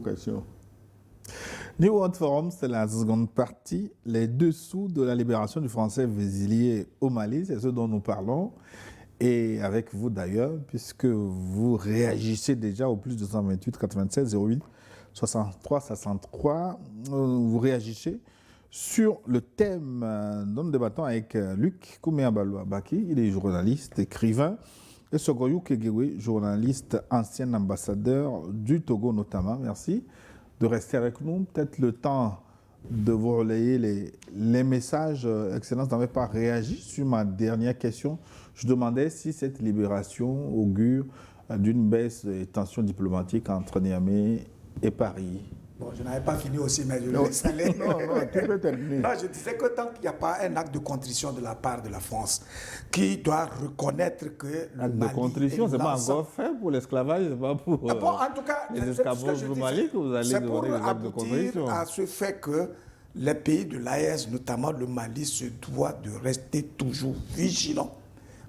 questions. New World Forum, c'est la seconde partie, les dessous de la libération du français Vézilier au Mali, c'est ce dont nous parlons. Et avec vous d'ailleurs, puisque vous réagissez déjà au plus 228 96 08 63 63, vous réagissez sur le thème dont nous débattons avec Luc Kouméa-Baloua-Baki. Il est journaliste, écrivain, et Sogoyou Kegewe, journaliste, ancien ambassadeur du Togo notamment. Merci de rester avec nous. Peut-être le temps de vous relayer les messages. Excellence n'avait pas réagi sur ma dernière question. Je demandais si cette libération augure d'une baisse des tensions diplomatiques entre Niamey et Paris. Bon, je n'avais pas fini aussi, mais je le laisse aller. Non, tu peux terminer. Non, je disais que tant qu'il n'y a pas un acte de contrition de la part de la France, qui doit reconnaître que le Acte Mali de contrition, c'est pas l'ensemble- encore fait pour l'esclavage, c'est pas pour Ah bon, en tout cas, les c'est ce que esclaves je du disais. Mali que vous allez C'est pour demander des actes de aboutir contrition. à ce fait que les pays de l'AES, notamment le Mali, se doivent de rester toujours vigilants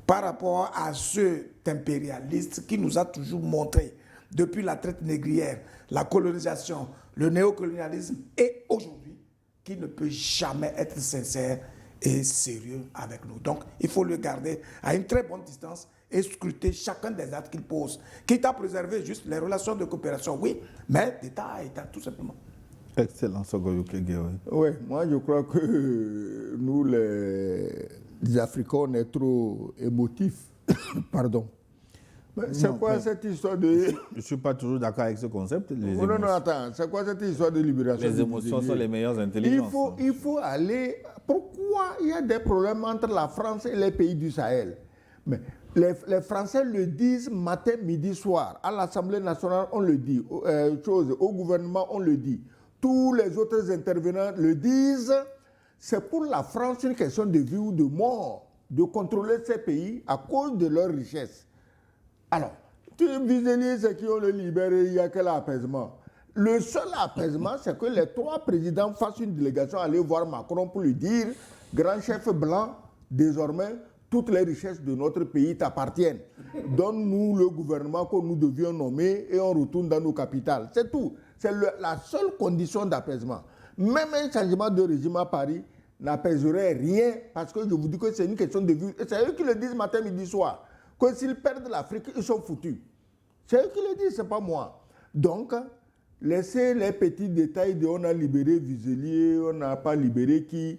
par rapport à cet impérialiste qui nous a toujours montré, depuis la traite négrière, la colonisation, le néocolonialisme, et aujourd'hui, qui ne peut jamais être sincère et sérieux avec nous. Donc, il faut le garder à une très bonne distance et scruter chacun des actes qu'il pose, quitte à préserver juste les relations de coopération, oui, mais d'État à État, tout simplement. Excellent, Sogoyou Kegewe. Oui, moi je crois que nous, les Africains, on est trop émotifs. Pardon. C'est quoi cette histoire de... Je ne suis pas toujours d'accord avec ce concept. Non, attends. C'est quoi cette histoire de libération? Les émotions sont les meilleures intelligences. Il faut aller... Pourquoi il y a des problèmes entre la France et les pays du Sahel? Mais les Français le disent matin, midi, soir. À l'Assemblée nationale, on le dit. Au gouvernement, on le dit. Tous les autres intervenants le disent. C'est pour la France une question de vie ou de mort de contrôler ces pays à cause de leur richesse. Alors, tu Vézilier, c'est qui ont le libéré, il n'y a quel apaisement? Le seul apaisement, c'est que les trois présidents fassent une délégation aller voir Macron pour lui dire, grand chef blanc, désormais, toutes les richesses de notre pays t'appartiennent. Donne-nous le gouvernement que nous devions nommer et on retourne dans nos capitales. C'est tout. C'est la seule condition d'apaisement. Même un changement de régime à Paris n'apaiserait rien parce que je vous dis que c'est une question de vue. C'est eux qui le disent matin, midi, soir. Que s'ils perdent l'Afrique, ils sont foutus. C'est eux qui le disent, c'est pas moi. Donc, laissez les petits détails de on a libéré Vézilier, on n'a pas libéré qui.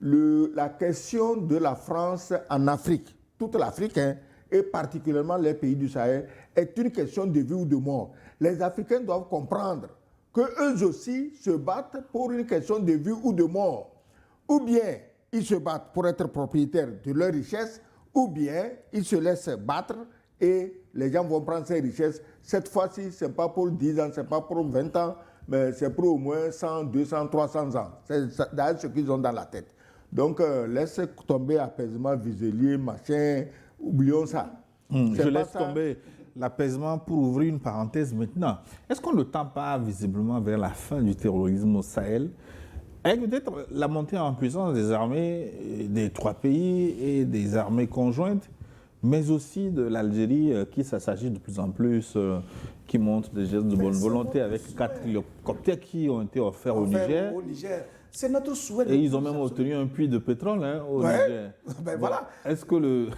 La question de la France en Afrique, toute l'Afrique, hein, et particulièrement les pays du Sahel, est une question de vie ou de mort. Les Africains doivent comprendre qu'eux aussi se battent pour une question de vie ou de mort. Ou bien ils se battent pour être propriétaires de leurs richesses, ou bien ils se laissent battre et les gens vont prendre ces richesses. Cette fois-ci, ce n'est pas pour 10 ans, ce n'est pas pour 20 ans, mais c'est pour au moins 100, 200, 300 ans. C'est d'ailleurs ce qu'ils ont dans la tête. Donc, laisse tomber apaisement, Vézilier, machin, oublions ça. Je laisse tomber l'apaisement pour ouvrir une parenthèse maintenant. Est-ce qu'on ne tend pas visiblement vers la fin du terrorisme au Sahel, avec peut-être la montée en puissance des armées des trois pays et des armées conjointes, mais aussi de l'Algérie qui s'agit de plus en plus, qui montre des gestes de bonne volonté avec 4 hélicoptères qui ont été offerts au Niger. C'est notre souhait. Et ils ont même obtenu un puits de pétrole au Niger. Ben voilà. Est-ce que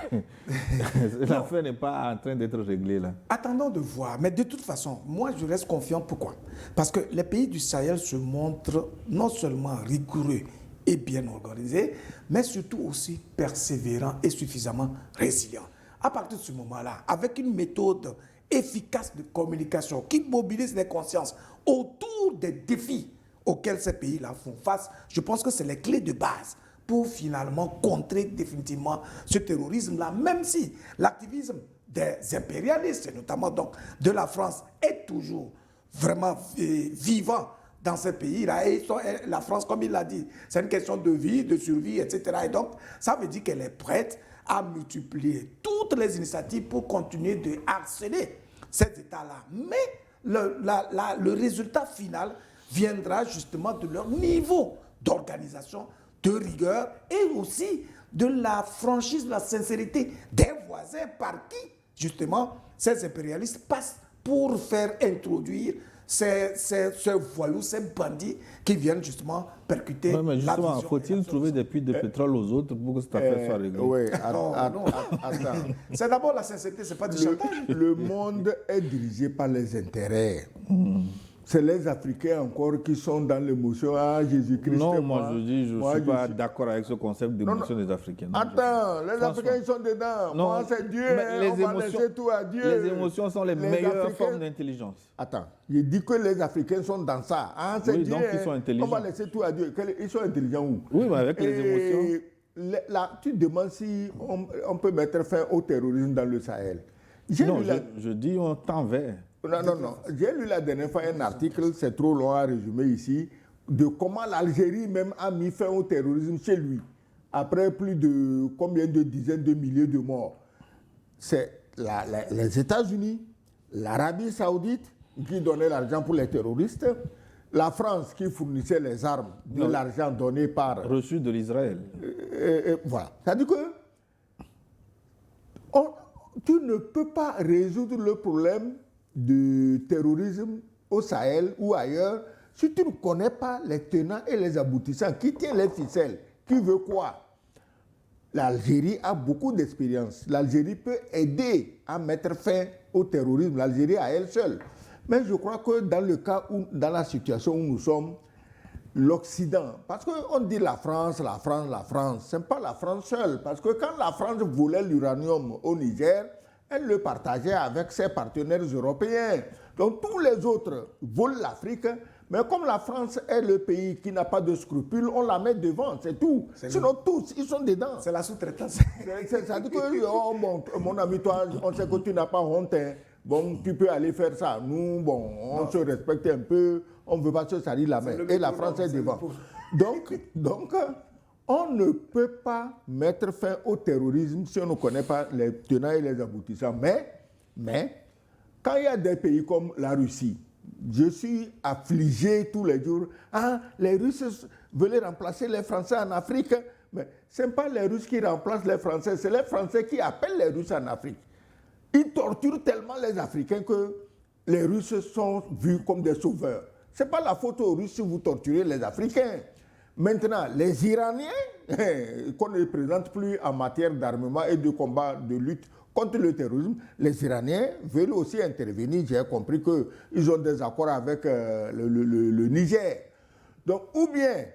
l'affaire n'est pas en train d'être réglée là? Attendons de voir. Mais de toute façon, moi je reste confiant. Pourquoi? Parce que les pays du Sahel se montrent non seulement rigoureux et bien organisés, mais surtout aussi persévérants et suffisamment résilients. À partir de ce moment-là, avec une méthode efficace de communication qui mobilise les consciences autour des défis auxquels ces pays-là font face, je pense que c'est les clés de base pour finalement contrer définitivement ce terrorisme-là, même si l'activisme des impérialistes, et notamment donc de la France, est toujours vraiment vivant dans ces pays-là. Et la France, comme il l'a dit, c'est une question de vie, de survie, etc. Et donc, ça veut dire qu'elle est prête à multiplier toutes les initiatives pour continuer de harceler ces États-là. Mais le résultat final viendra justement de leur niveau d'organisation, de rigueur et aussi de la franchise, de la sincérité des voisins par qui, justement, ces impérialistes passent pour faire introduire ces voyous, ces bandits qui viennent justement percuter Ouais, mais la justement, vision. faut-il trouver des puits de pétrole aux autres pour que cette affaire soit réglée? Oui, Non, non. attends. C'est d'abord la sincérité, c'est pas du chantage. Le monde est dirigé par les intérêts. C'est les Africains encore qui sont dans l'émotion. Ah, Jésus-Christ. Non, moi je dis, je ne moi, suis pas suis- d'accord avec ce concept d'émotion des Africains. Non, Attends, les Franchement. Africains ils sont dedans. Non, Moi, c'est Dieu. mais Hein, les on va émotions- laisser tout à Dieu. Les émotions sont les meilleures Africains- formes d'intelligence. Attends, je dis que les Africains sont dans ça. Ah, c'est Oui, Dieu. donc ils sont hein. intelligents. On va laisser tout à Dieu. Ils sont intelligents où? Oui, mais avec les émotions. Là, tu demandes si on peut mettre fin au terrorisme dans le Sahel. J'ai Non, lu la- je dis on tend vers. Non. J'ai lu la dernière fois un article, c'est trop long à résumer ici, de comment l'Algérie même a mis fin au terrorisme chez lui, après plus de combien de dizaines de milliers de morts. C'est les États-Unis, l'Arabie Saoudite qui donnait l'argent pour les terroristes, la France qui fournissait les armes de Non. l'argent donné par... Reçu de l'Israël. Voilà. C'est-à-dire que tu ne peux pas résoudre le problème du terrorisme au Sahel ou ailleurs si tu ne connais pas les tenants et les aboutissants. Qui tient les ficelles? Qui veut quoi? L'Algérie a beaucoup d'expérience. L'Algérie peut aider à mettre fin au terrorisme. L'Algérie à elle seule. Mais je crois que dans le cas où, dans la situation où nous sommes, l'Occident, parce qu'on dit la France, ce n'est pas la France seule. Parce que quand la France volait l'uranium au Niger, elle le partageait avec ses partenaires européens. Donc tous les autres volent l'Afrique, mais comme la France est le pays qui n'a pas de scrupules, on la met devant, c'est tout. Sinon tous, ils sont dedans. C'est la sous-traitance. Ça dit que, oh, mon ami, toi, on sait que tu n'as pas honte. Hein. Bon, tu peux aller faire ça. Nous, bon, on se respecte un peu, on ne veut pas se salir la main. Et la France est devant. Donc, on ne peut pas mettre fin au terrorisme si on ne connaît pas les tenants et les aboutissants. Mais, quand il y a des pays comme la Russie, je suis affligé tous les jours. Ah, les Russes veulent remplacer les Français en Afrique. Mais ce n'est pas les Russes qui remplacent les Français, c'est les Français qui appellent les Russes en Afrique. Ils torturent tellement les Africains que les Russes sont vus comme des sauveurs. Ce n'est pas la faute aux Russes si vous torturez les Africains. Maintenant, les Iraniens, qu'on ne présente plus en matière d'armement et de combat, de lutte contre le terrorisme, les Iraniens veulent aussi intervenir. J'ai compris qu'ils ont des accords avec le Niger. Donc, ou bien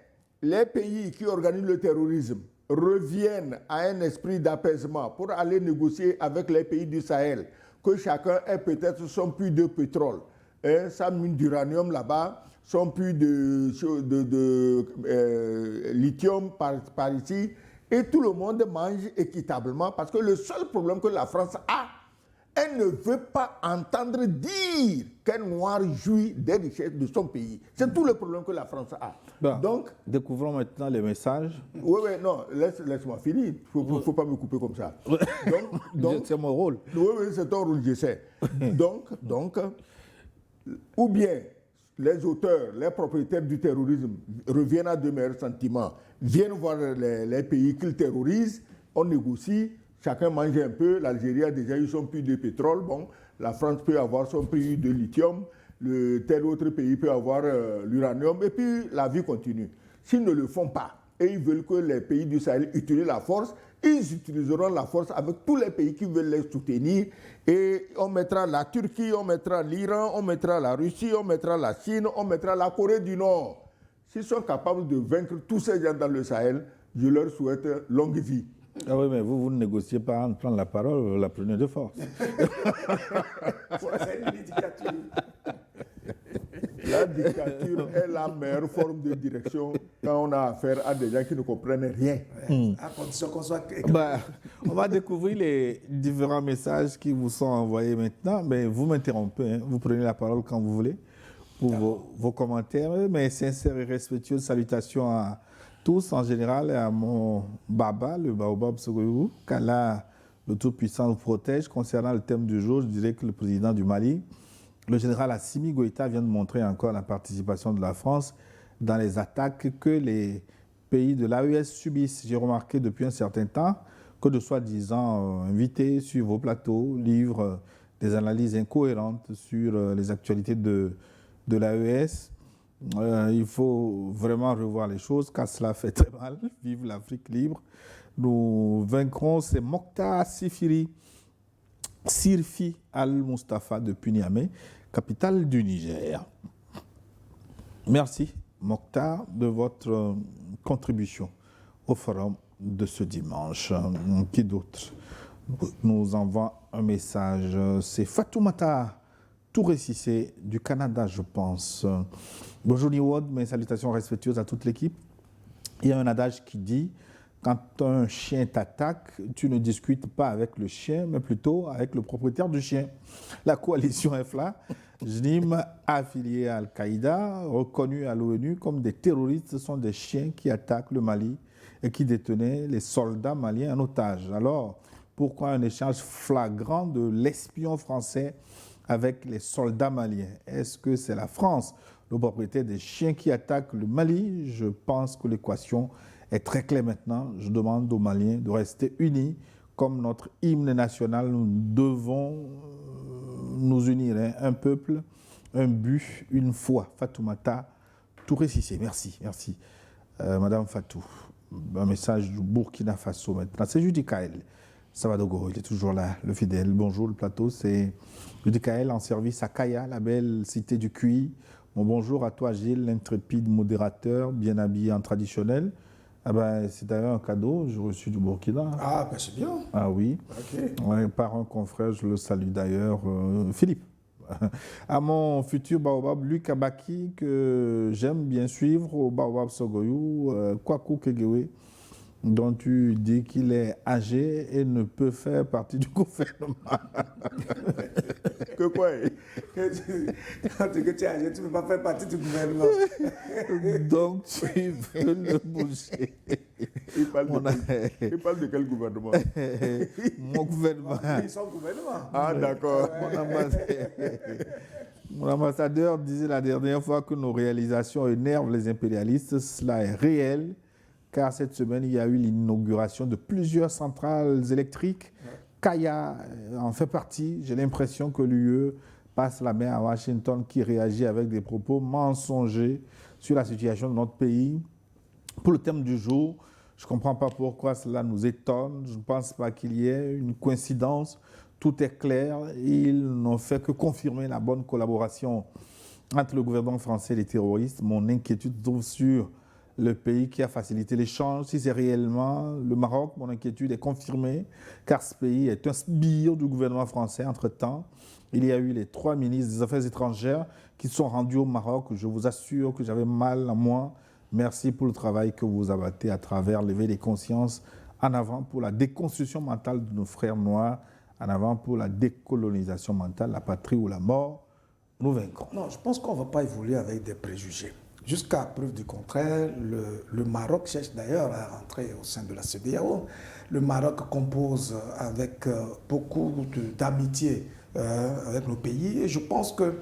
les pays qui organisent le terrorisme reviennent à un esprit d'apaisement pour aller négocier avec les pays du Sahel, que chacun ait peut-être son puits de pétrole, sa mine d'uranium là-bas, son puits de lithium par ici, et tout le monde mange équitablement, parce que le seul problème que la France a, elle ne veut pas entendre dire qu'un noir jouit des richesses de son pays. C'est tout le problème que la France a. Bon, Donc, découvrons maintenant les messages. oui, non, laisse-moi finir. Il ne faut pas me couper comme ça. Donc, c'est mon rôle. oui, c'est ton rôle, je sais. Donc, ou bien les auteurs, les propriétaires du terrorisme reviennent à de meilleurs sentiments, viennent voir les pays qu'ils terrorisent, on négocie, chacun mange un peu. L'Algérie a déjà eu son puits de pétrole, bon, la France peut avoir son puits de lithium, tel autre pays peut avoir l'uranium, et puis la vie continue. S'ils ne le font pas, et ils veulent que les pays du Sahel utilisent la force, ils utiliseront la force avec tous les pays qui veulent les soutenir. Et on mettra la Turquie, on mettra l'Iran, on mettra la Russie, on mettra la Chine, on mettra la Corée du Nord. S'ils sont capables de vaincre tous ces gens dans le Sahel, je leur souhaite longue vie. Ah oui, mais vous ne négociez pas en prendre la parole, vous la prenez de force. C'est une dictature. La dictature est la meilleure forme de direction quand on a affaire à des gens qui ne comprennent rien. À condition qu'on soit... On va découvrir les différents messages qui vous sont envoyés maintenant. Mais vous m'interrompez, hein. Vous prenez la parole quand vous voulez pour vos commentaires. Mes sincères et respectueuses salutations à tous en général et à mon Baba, le Baobab Sogoyou, qu'Allah, le Tout-Puissant, nous protège. Concernant le thème du jour, je dirais que le président du Mali, le général Assimi Goïta, vient de montrer encore la participation de la France dans les attaques que les pays de l'AES subissent. J'ai remarqué depuis un certain temps que de soi-disant invités sur vos plateaux livrent des analyses incohérentes sur les actualités de de l'AES. Il faut vraiment revoir les choses car cela fait très mal. Vive l'Afrique libre. Nous vaincrons, c'est Mokhtar Sirfi Al-Mustafa depuis Niamey, capitale du Niger. Merci Mokhtar de votre contribution au forum de ce dimanche. Qui d'autre nous envoie un message? C'est Fatoumata Touré-Cissé du Canada, je pense. Bonjour Niwod, mes salutations respectueuses à toute l'équipe. Il y a un adage qui dit: quand un chien t'attaque, tu ne discutes pas avec le chien, mais plutôt avec le propriétaire du chien. La coalition EFLA, JNIM, affiliée à Al-Qaïda, reconnue à l'ONU comme des terroristes, sont des chiens qui attaquent le Mali et qui détenaient les soldats maliens en otage. Alors, pourquoi un échange flagrant de l'espion français avec les soldats maliens? Est-ce que c'est la France, le propriétaire des chiens, qui attaque le Mali? Je pense que l'équation est très claire maintenant. Je demande aux Maliens de rester unis. Comme notre hymne national, nous devons nous unir. Hein. Un peuple, un but, une foi. Fatoumata Touré-Cissé. Merci, merci. Madame Fatou, un message du Burkina Faso maintenant. C'est Judy Kael. Savadogo, il est toujours là, le fidèle. Bonjour, le plateau, c'est Judy Kael en service à Kaya, la belle cité du QI. Bon, bonjour à toi, Gilles, l'intrépide modérateur, bien habillé en traditionnel. Ah ben, c'est d'ailleurs un cadeau, j'ai reçu du Burkina. Ah, ben c'est bien. Ah oui. Ok. Ouais, par un confrère, je le salue d'ailleurs, Philippe. À mon futur Baobab, Luc Abaki, que j'aime bien suivre au Baobab Sogoyou, Kwaku Kegewe, dont tu dis qu'il est âgé et ne peut faire partie du gouvernement. Que quoi? Quand tu es âgé, tu ne peux pas faire partie du gouvernement. Donc tu veux le bouger. Il parle de quel gouvernement? Mon gouvernement. Ils sont gouvernement. Ah, d'accord. Mon ambassadeur disait la dernière fois que nos réalisations énervent les impérialistes. Cela est réel, car cette semaine, il y a eu l'inauguration de plusieurs centrales électriques. Kaya en fait partie. J'ai l'impression que l'UE passe la main à Washington, qui réagit avec des propos mensongers sur la situation de notre pays. Pour le thème du jour, je ne comprends pas pourquoi cela nous étonne. Je ne pense pas qu'il y ait une coïncidence. Tout est clair. Ils n'ont fait que confirmer la bonne collaboration entre le gouvernement français et les terroristes. Mon inquiétude se trouve sur le pays qui a facilité l'échange. Si c'est réellement le Maroc, mon inquiétude est confirmée, car ce pays est un sbire du gouvernement français. Entre-temps, il y a eu les 3 ministres des Affaires étrangères qui sont rendus au Maroc. Je vous assure que j'avais mal à moi. Merci pour le travail que vous abattez à travers l'éveil des consciences. En avant pour la déconstruction mentale de nos frères noirs. En avant pour la décolonisation mentale, la patrie ou la mort. Nous vaincrons. Non, je pense qu'on ne va pas évoluer avec des préjugés. Jusqu'à preuve du contraire, le Maroc cherche d'ailleurs à rentrer au sein de la CEDEAO. Le Maroc compose avec beaucoup d'amitié avec le pays. Et je pense que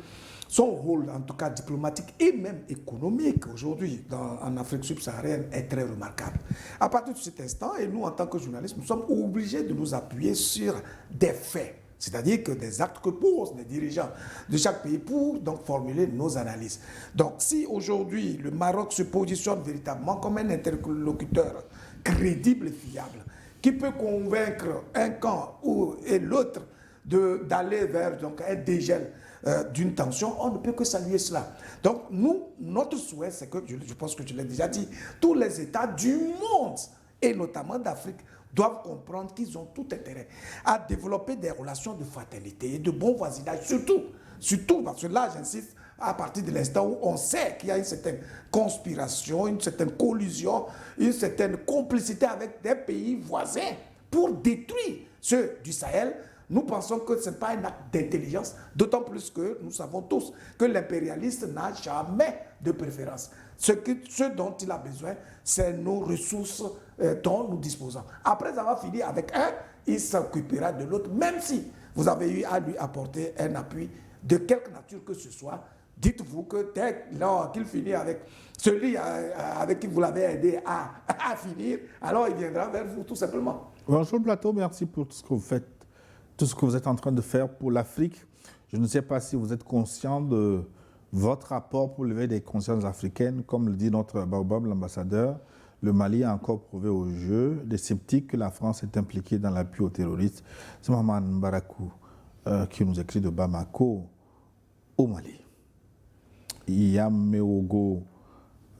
son rôle, en tout cas diplomatique et même économique aujourd'hui en Afrique subsaharienne, est très remarquable. À partir de cet instant, et nous en tant que journalistes, nous sommes obligés de nous appuyer sur des faits. C'est-à-dire que des actes que posent les dirigeants de chaque pays pour donc formuler nos analyses. Donc si aujourd'hui le Maroc se positionne véritablement comme un interlocuteur crédible et fiable, qui peut convaincre un camp et l'autre d'aller vers donc, un dégel d'une tension, on ne peut que saluer cela. Donc nous, notre souhait, c'est que, je pense que je l'ai déjà dit, tous les États du monde, et notamment d'Afrique, doivent comprendre qu'ils ont tout intérêt à développer des relations de fraternité et de bon voisinage, surtout parce que là, j'insiste, à partir de l'instant où on sait qu'il y a une certaine conspiration, une certaine collusion, une certaine complicité avec des pays voisins pour détruire ceux du Sahel. Nous pensons que ce n'est pas un acte d'intelligence, d'autant plus que nous savons tous que l'impérialiste n'a jamais de préférence. Ce dont il a besoin, c'est nos ressources dont nous disposons. Après avoir fini avec un, il s'occupera de l'autre, même si vous avez eu à lui apporter un appui de quelque nature que ce soit. Dites-vous que dès qu'il finit avec celui avec qui vous l'avez aidé à finir, alors il viendra vers vous tout simplement. Bonjour le plateau, merci pour tout ce que vous faites, tout ce que vous êtes en train de faire pour l'Afrique. Je ne sais pas si vous êtes conscient de votre rapport pour lever des consciences africaines, comme le dit notre Baobab, l'ambassadeur, le Mali a encore prouvé au jeu des sceptiques que la France est impliquée dans l'appui aux terroristes. C'est Maman Barakou qui nous écrit de Bamako au Mali. Yameogo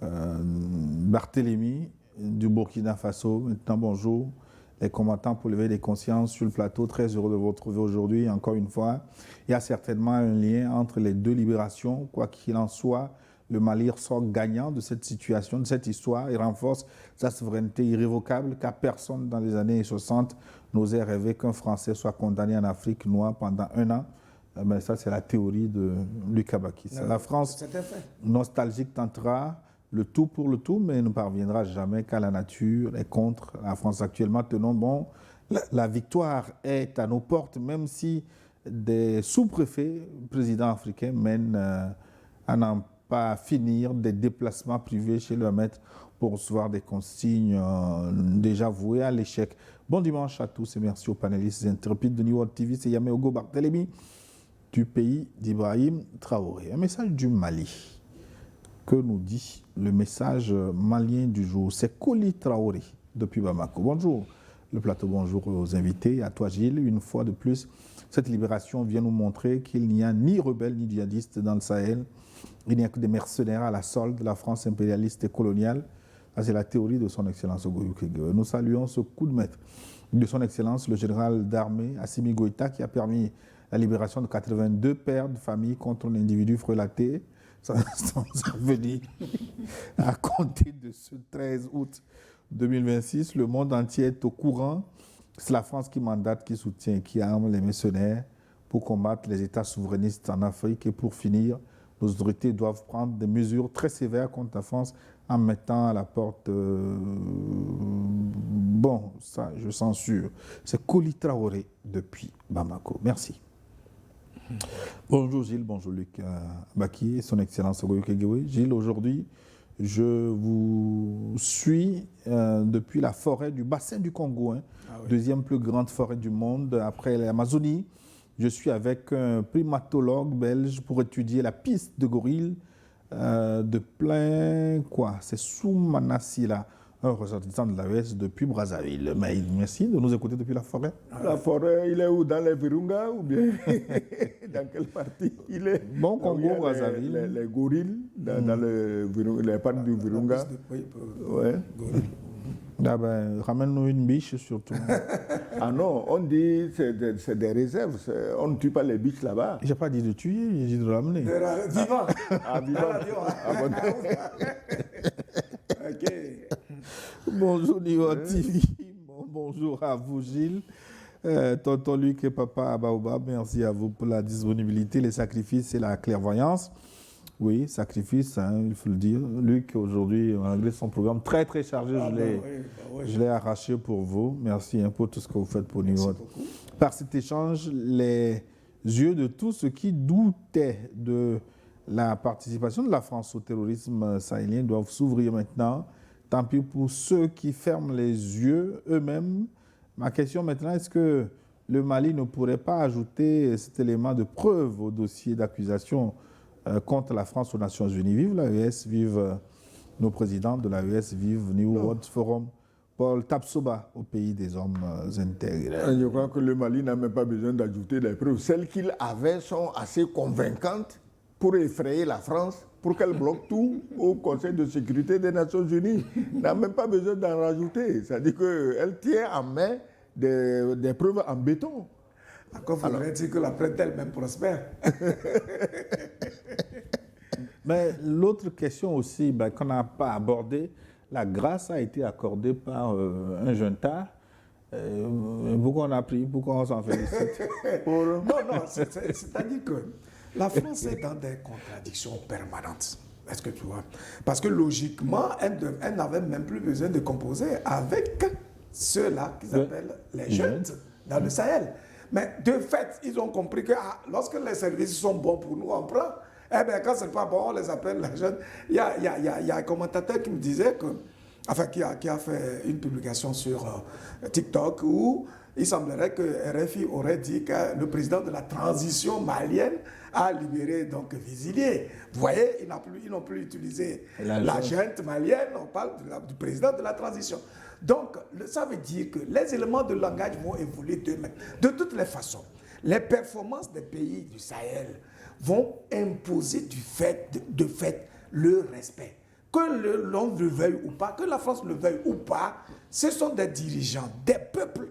Barthélemy du Burkina Faso, maintenant bonjour. Les combattants pour lever des consciences sur le plateau, très heureux de vous retrouver aujourd'hui. Encore une fois, il y a certainement un lien entre les deux libérations. Quoi qu'il en soit, le Mali ressort gagnant de cette situation, de cette histoire, et renforce sa souveraineté irrévocable, car personne dans les années 60 n'osait rêver qu'un Français soit condamné en Afrique noire pendant 1 an. Ben ça, c'est la théorie de Lucas Bakis. La France, nostalgique, tentera le tout pour le tout, mais ne parviendra jamais car la nature est contre la France actuellement. Tenons bon, la victoire est à nos portes, même si des sous-préfets, présidents africains, mènent à n'en pas finir des déplacements privés chez leur maître pour recevoir des consignes déjà vouées à l'échec. Bon dimanche à tous et merci aux panélistes intrépides de New World TV. C'est Yameogo Barthélemy du pays d'Ibrahim Traoré. Un message du Mali. Que nous dit le message malien du jour? C'est Koli Traoré depuis Bamako. Bonjour le plateau, bonjour aux invités, à toi Gilles. Une fois de plus, cette libération vient nous montrer qu'il n'y a ni rebelles ni djihadistes dans le Sahel. Il n'y a que des mercenaires à la solde de la France impérialiste et coloniale. C'est la théorie de son Excellence Ogoyou Keguewe. Nous saluons ce coup de maître de son Excellence le général d'armée Assimi Goïta qui a permis la libération de 82 pères de famille contre l'individu frelaté. Sans venir à compter de ce 13 août 2026, le monde entier est au courant. C'est la France qui mandate, qui soutient, qui arme les mercenaires pour combattre les États souverainistes en Afrique. Et pour finir, nos autorités doivent prendre des mesures très sévères contre la France en mettant à la porte... Bon, ça, je censure. C'est Koli Traoré depuis Bamako. Merci. Bonjour Gilles, bonjour Luc Baki, son Excellence Ogoyou Keguewe. Gilles, aujourd'hui, je vous suis depuis la forêt du bassin du Congo, deuxième plus grande forêt du monde après l'Amazonie. Je suis avec un primatologue belge pour étudier la piste de gorilles de plein, c'est Soumanassi là, un ressortissant de l'AES depuis Brazzaville. Mais merci de nous écouter depuis la forêt. La forêt, il est où? Dans les Virunga ou bien dans quelle partie il est? Bon, Congo, Brazzaville. Les gorilles, dans les parcs du Virunga. Ouais. Ah ben, ramène-nous une biche surtout. Ah non, on dit que c'est des réserves. On ne tue pas les biches là-bas. J'ai pas dit de tuer, j'ai dit de ramener. Vivant. Ah, vivant. Ok. Bonjour Nio TV. Bonjour à vous Gilles. Tonton Luc et Papa Abaoba, merci à vous pour la disponibilité, les sacrifices et la clairvoyance. Oui, sacrifice, il faut le dire. Luc, aujourd'hui, malgré son programme très très chargé, je l'ai arraché pour vous. Merci pour tout ce que vous faites pour nous. Par cet échange, les yeux de tous ceux qui doutaient de la participation de la France au terrorisme sahélien doivent s'ouvrir maintenant. Tant pis pour ceux qui ferment les yeux eux-mêmes. Ma question maintenant, est-ce que le Mali ne pourrait pas ajouter cet élément de preuve au dossier d'accusation contre la France aux Nations Unies? Vive l'AES, vive nos présidents de l'AES, vive New World Forum, Paul Tapsoba, au pays des hommes intègres. Je crois que le Mali n'a même pas besoin d'ajouter des preuves. Celles qu'il avait sont assez convaincantes pour effrayer la France, pour qu'elle bloque tout au Conseil de sécurité des Nations Unies. Elle n'a même pas besoin d'en rajouter. C'est-à-dire qu'elle tient en main des preuves en béton. Encore faudrait dire que la prête elle-même prospère. Mais l'autre question aussi qu'on n'a pas abordée, la grâce a été accordée par un junta. Pourquoi on a pris? Pourquoi on s'en félicite? Non, c'est-à-dire que la France est dans des contradictions permanentes. Est-ce que tu vois? Parce que logiquement, elle n'avait même plus besoin de composer avec ceux-là qu'ils appellent les jeunes dans le Sahel. Mais de fait, ils ont compris que lorsque les services sont bons pour nous, on prend. Eh bien, quand ce n'est pas bon, on les appelle les jeunes. Il y a un commentateur qui me disait qui a fait une publication sur TikTok où il semblerait que RFI aurait dit que le président de la transition malienne a libéré donc Vézilier. Vous voyez, ils n'ont plus utilisé la junte malienne, on parle du président de la transition. Donc, ça veut dire que les éléments de langage vont évoluer d'eux-mêmes. De toutes les façons, les performances des pays du Sahel vont imposer de fait le respect. Que l'on le veuille ou pas, que la France le veuille ou pas, ce sont des dirigeants, des peuples,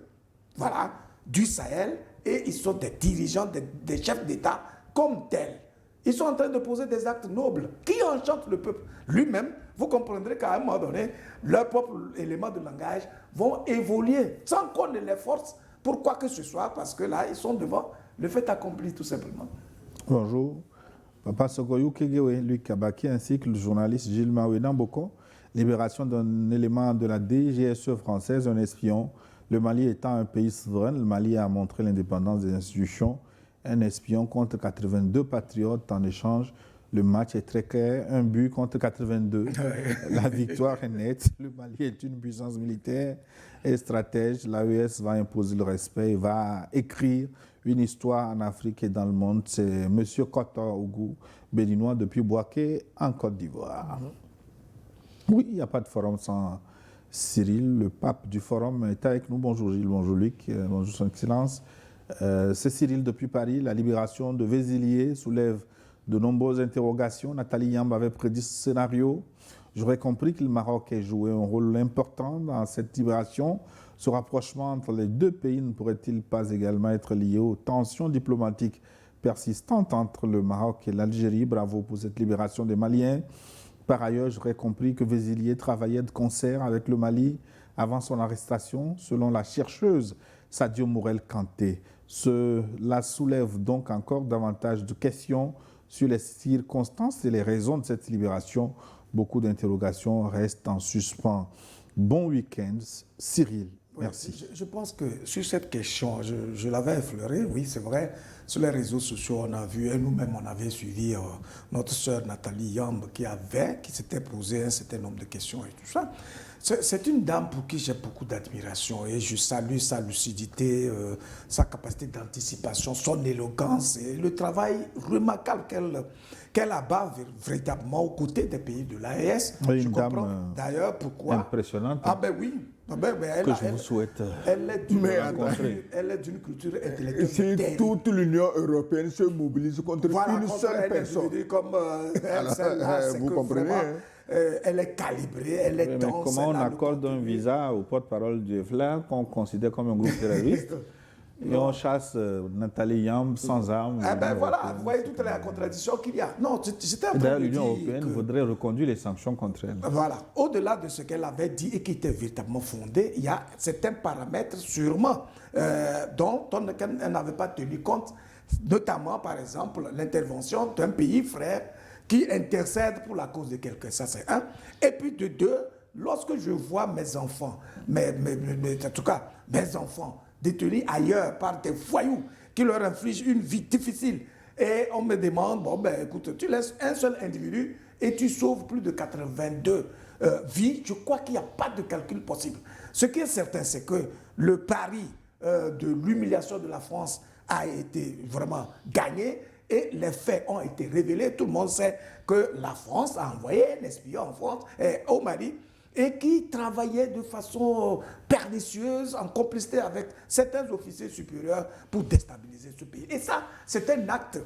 voilà, du Sahel, et ils sont des dirigeants, des chefs d'État comme tels. Ils sont en train de poser des actes nobles qui enchantent le peuple. Lui-même, vous comprendrez qu'à un moment donné, leurs propres éléments de langage vont évoluer sans qu'on ne les force pour quoi que ce soit, parce que là, ils sont devant le fait accompli, tout simplement. Bonjour. Papa Sogoyou Kegewe, Luc Kabaki, ainsi que le journaliste Gilles Maoué Namboko. Libération d'un élément de la DGSE française, un espion. Le Mali étant un pays souverain, le Mali a montré l'indépendance des institutions. Un espion contre 82 patriotes en échange. Le match est très clair, un but contre 82. La victoire est nette. Le Mali est une puissance militaire et stratège. L'AES va imposer le respect et va écrire une histoire en Afrique et dans le monde. C'est M. Kota Ougou, béninois depuis Bouaké, en Côte d'Ivoire. Oui, il n'y a pas de forum sans Cyril. Le pape du forum est avec nous. Bonjour Gilles, bonjour Luc, bonjour son Excellence. C'est Cyril depuis Paris. La libération de Vézilier soulève de nombreuses interrogations. Nathalie Yamb avait prédit ce scénario. J'aurais compris que le Maroc ait joué un rôle important dans cette libération. Ce rapprochement entre les deux pays ne pourrait-il pas également être lié aux tensions diplomatiques persistantes entre le Maroc et l'Algérie? Bravo pour cette libération des Maliens. Par ailleurs, j'aurais compris que Vézilier travaillait de concert avec le Mali avant son arrestation, selon la chercheuse Sadio Mourel Kanté. Cela soulève donc encore davantage de questions sur les circonstances et les raisons de cette libération. Beaucoup d'interrogations restent en suspens. Bon week-end, Cyril. Merci. Oui, je pense que sur cette question, je l'avais effleuré, oui, c'est vrai. Sur les réseaux sociaux, on a vu, et nous-mêmes, on avait suivi notre sœur Nathalie Yamb qui s'était posé un certain nombre de questions et tout ça. C'est une dame pour qui j'ai beaucoup d'admiration et je salue sa lucidité, sa capacité d'anticipation, son éloquence et le travail remarquable qu'elle abat véritablement aux côtés des pays de l'AES. Oui, je une comprends dame d'ailleurs pourquoi. Impressionnante. Ah ben oui. Que je vous souhaite elle est d'une culture intellectuelle. Si toute l'Union européenne se mobilise contre une seule personne. Comme celle-là, c'est vous que comprenez, vraiment, elle est calibrée, elle est dense. Mais comment on accorde un visa au porte-parole du FLA qu'on considère comme un groupe terroriste et on chasse Nathalie Yamb sans armes? Eh ben voilà, vous voyez toute la contradiction qu'il y a. Non, j'étais en train de dire l'Union européenne voudrait reconduire les sanctions contre elle. Voilà. Au-delà de ce qu'elle avait dit et qui était véritablement fondé, il y a certains paramètres sûrement dont elle n'avait pas tenu compte, notamment par exemple l'intervention d'un pays frère qui intercède pour la cause de quelqu'un. Ça c'est un. Et puis de deux, lorsque je vois mes enfants, en tout cas mes enfants, détenus ailleurs par des voyous qui leur infligent une vie difficile. Et on me demande, bon ben écoute, tu laisses un seul individu et tu sauves plus de 82 vies. Je crois qu'il n'y a pas de calcul possible. Ce qui est certain, c'est que le pari de l'humiliation de la France a été vraiment gagné et les faits ont été révélés. Tout le monde sait que la France a envoyé un espion en France, au Mali, et qui travaillait de façon pernicieuse, en complicité avec certains officiers supérieurs pour déstabiliser ce pays. Et ça, c'est un acte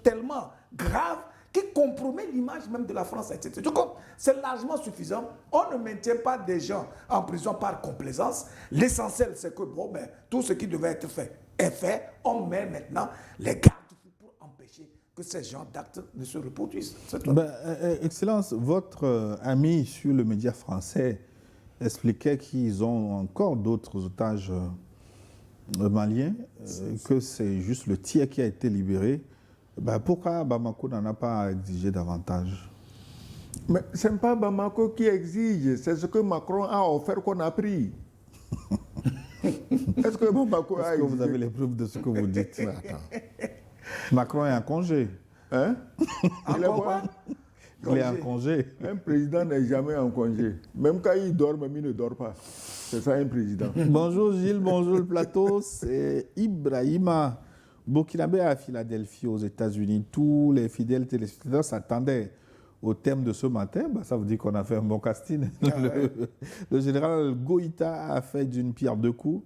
tellement grave qui compromet l'image même de la France, etc. Donc, c'est largement suffisant. On ne maintient pas des gens en prison par complaisance. L'essentiel, c'est que tout ce qui devait être fait est fait. On met maintenant les garde-fous pour empêcher que ces genres d'actes ne se reproduisent. Excellence, votre ami sur le média français expliquait qu'ils ont encore d'autres otages maliens, que c'est juste le tiers qui a été libéré. Pourquoi Bamako n'en a pas exigé davantage? Mais ce n'est pas Bamako qui exige, c'est ce que Macron a offert qu'on a pris. Est-ce que Bamako a exigé? Est-ce que vous avez les preuves de ce que vous dites? Macron est en congé. Hein? Il est quoi? Il est en congé. Un président n'est jamais en congé. Même quand il dort, même il ne dort pas. C'est ça un président. Bonjour Gilles, bonjour le plateau. C'est Ibrahima Burkinabé à Philadelphie, aux États-Unis, tous les fidèles téléspectateurs s'attendaient au thème de ce matin. Bah, ça veut dire qu'on a fait un bon casting. Le général Goïta a fait d'une pierre deux coups,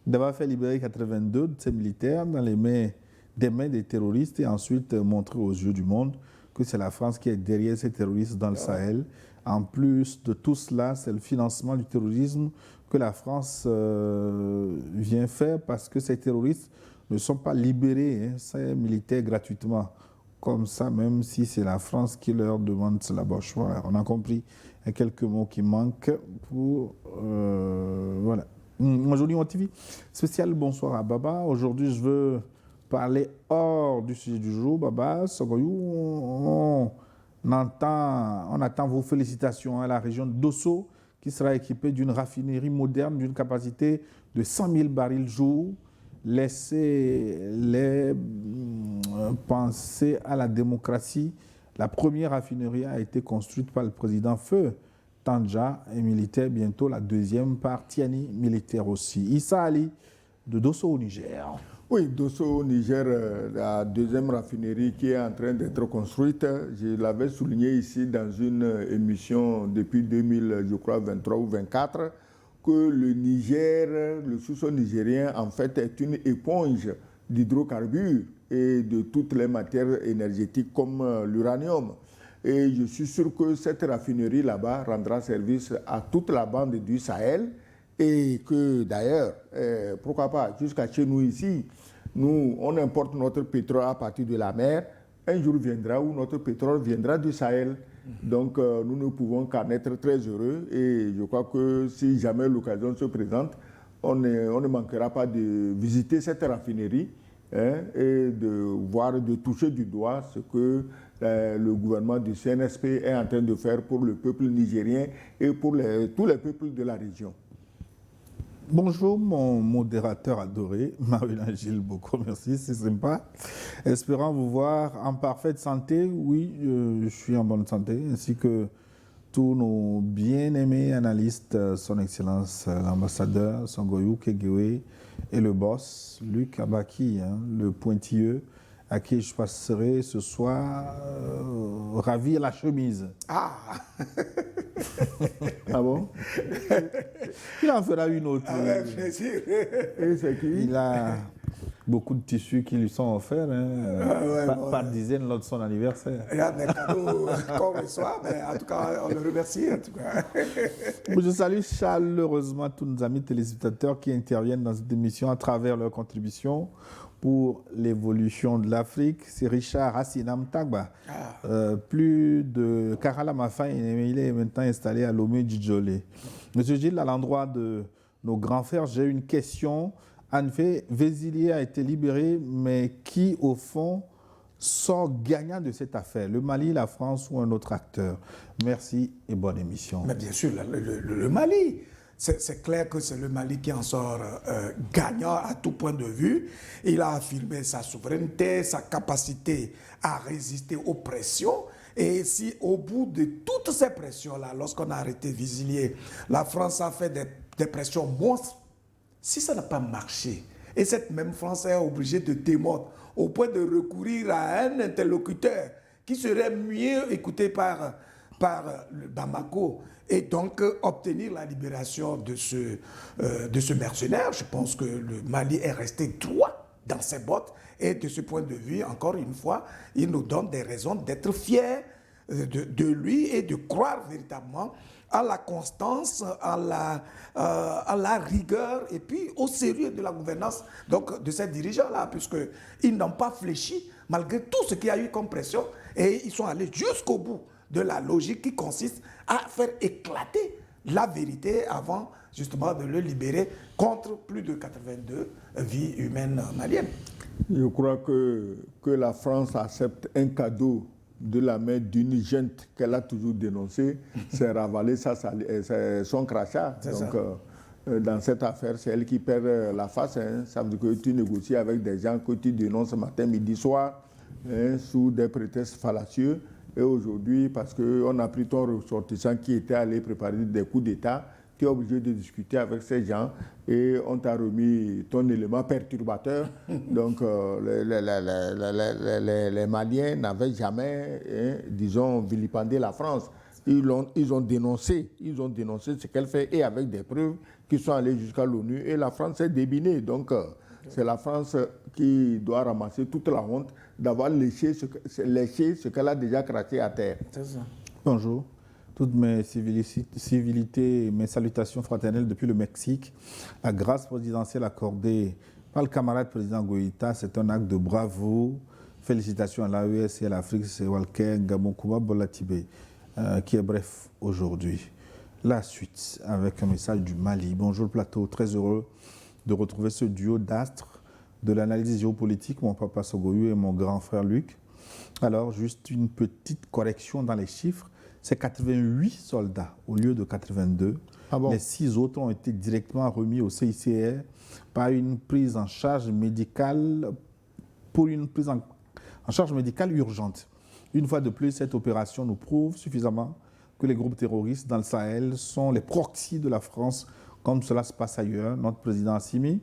d'avoir fait libérer 82 de ses militaires des mains des terroristes et ensuite montrer aux yeux du monde que c'est la France qui est derrière ces terroristes dans le Sahel. En plus de tout cela, c'est le financement du terrorisme que la France vient faire parce que ces terroristes ne sont pas libérés, ces militaires, gratuitement. Comme ça, même si c'est la France qui leur demande cela. Bon, voilà, on a compris. Il y a quelques mots qui manquent pour... voilà. Aujourd'hui, on TV spécial bonsoir à Baba. Aujourd'hui, je veux parler hors du sujet du jour. Baba, on attend vos félicitations à la région de Dosso qui sera équipée d'une raffinerie moderne d'une capacité de 100 000 barils jour. Laissez-les penser à la démocratie. La première raffinerie a été construite par le président Feu Tandja, et militaire, bientôt la deuxième par Tiani, militaire aussi. Issa Ali, de Dosso au Niger. Oui, Dosso au Niger, la deuxième raffinerie qui est en train d'être construite. Je l'avais souligné ici dans une émission depuis 2000, je crois, 23 ou 24, que le Niger, le sous-sol nigérien, en fait, est une éponge d'hydrocarbures et de toutes les matières énergétiques comme l'uranium. Et je suis sûr que cette raffinerie là-bas rendra service à toute la bande du Sahel et que d'ailleurs, pourquoi pas, jusqu'à chez nous ici, nous, on importe notre pétrole à partir de la mer. Un jour viendra où notre pétrole viendra du Sahel. Donc, nous ne pouvons qu'en être très heureux et je crois que si jamais l'occasion se présente, on ne manquera pas de visiter cette raffinerie et de voir, de toucher du doigt ce que le gouvernement du CNSP est en train de faire pour le peuple nigérien et pour tous les peuples de la région. Bonjour mon modérateur adoré, Marie-Hélène Gilles Boko, merci, c'est sympa. Espérant vous voir en parfaite santé, oui, je suis en bonne santé, ainsi que tous nos bien-aimés analystes, son Excellence l'ambassadeur Songoyou Kegewe et le boss Luc Abaki, le pointilleux, à qui je passerai ce soir ravir la chemise. Ah Ah bon? Il en fera une autre. Avec plaisir. Et c'est qui? Il a beaucoup de tissus qui lui sont offerts par dizaines lors de son anniversaire. Il y a des cadeaux qu'on reçoit, mais en tout cas, on le remercie. En tout cas. Je salue chaleureusement tous nos amis téléspectateurs qui interviennent dans cette émission à travers leurs contributions pour l'évolution de l'Afrique. C'est Richard Hassinam Tagba. Plus de Karala Mafa, il est maintenant installé à Lomé Djidjolé. Monsieur Gilles, à l'endroit de nos grands frères, j'ai une question. En fait, Vézilier a été libéré, mais qui, au fond, sort gagnant de cette affaire? Le Mali, la France ou un autre acteur? Merci et bonne émission. Mais bien sûr, le Mali. C'est clair que c'est le Mali qui en sort gagnant à tout point de vue. Il a affirmé sa souveraineté, sa capacité à résister aux pressions. Et si au bout de toutes ces pressions-là, lorsqu'on a arrêté Vézilier, la France a fait des pressions monstres, si ça n'a pas marché, et cette même France est obligée de démordre au point de recourir à un interlocuteur qui serait mieux écouté par le Bamako, et donc obtenir la libération de ce mercenaire, je pense que le Mali est resté droit dans ses bottes. Et de ce point de vue, encore une fois, il nous donne des raisons d'être fiers de lui et de croire véritablement à la constance, à la rigueur et puis au sérieux de la gouvernance donc, de ces dirigeants-là, puisqu'ils n'ont pas fléchi malgré tout ce qu'il y a eu comme pression et ils sont allés jusqu'au bout de la logique qui consiste à faire éclater la vérité avant justement de le libérer contre plus de 82 vies humaines maliennes. Je crois que la France accepte un cadeau de la main d'une junte qu'elle a toujours dénoncée, c'est ravaler son crachat. Donc, dans cette affaire, c'est elle qui perd la face. Ça veut dire que tu négocies avec des gens que tu dénonces matin, midi, soir, sous des prétextes fallacieux. Et aujourd'hui, parce qu'on a pris ton ressortissant qui était allé préparer des coups d'État, tu es obligé de discuter avec ces gens et on t'a remis ton élément perturbateur. Donc, les Maliens n'avaient jamais, disons, vilipendé la France. Ils ont dénoncé ce qu'elle fait et avec des preuves qui sont allées jusqu'à l'ONU et la France s'est débinée. Donc, c'est la France qui doit ramasser toute la honte d'avoir léché ce qu'elle a déjà craché à terre. C'est ça. Bonjour. Toutes mes civilités et mes salutations fraternelles depuis le Mexique. La grâce présidentielle accordée par le camarade président Goïta, c'est un acte de bravoure. Félicitations à l'AES et à l'Afrique, c'est Walker Ngamokuba Bolatibé, qui est bref aujourd'hui. La suite avec un message du Mali. Bonjour le plateau, très heureux de retrouver ce duo d'astres de l'analyse géopolitique, mon papa Sogoyou et mon grand frère Luc. Alors, juste une petite correction dans les chiffres. C'est 88 soldats au lieu de 82. Ah bon? Les 6 autres ont été directement remis au CICR par une prise en charge médicale pour une prise en charge médicale urgente. Une fois de plus, cette opération nous prouve suffisamment que les groupes terroristes dans le Sahel sont les proxys de la France, comme cela se passe ailleurs. Notre président Assimi,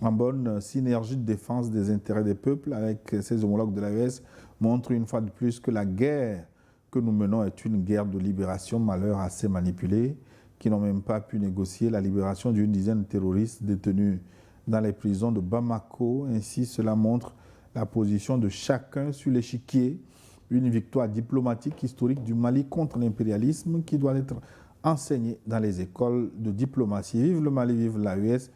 en bonne synergie de défense des intérêts des peuples avec ses homologues de l'AES, montre une fois de plus que la guerre que nous menons est une guerre de libération, malheur assez manipulé, qui n'ont même pas pu négocier la libération d'une dizaine de terroristes détenus dans les prisons de Bamako. Ainsi, cela montre la position de chacun sur l'échiquier, une victoire diplomatique historique du Mali contre l'impérialisme qui doit être enseignée dans les écoles de diplomatie. Vive le Mali, vive l'AES,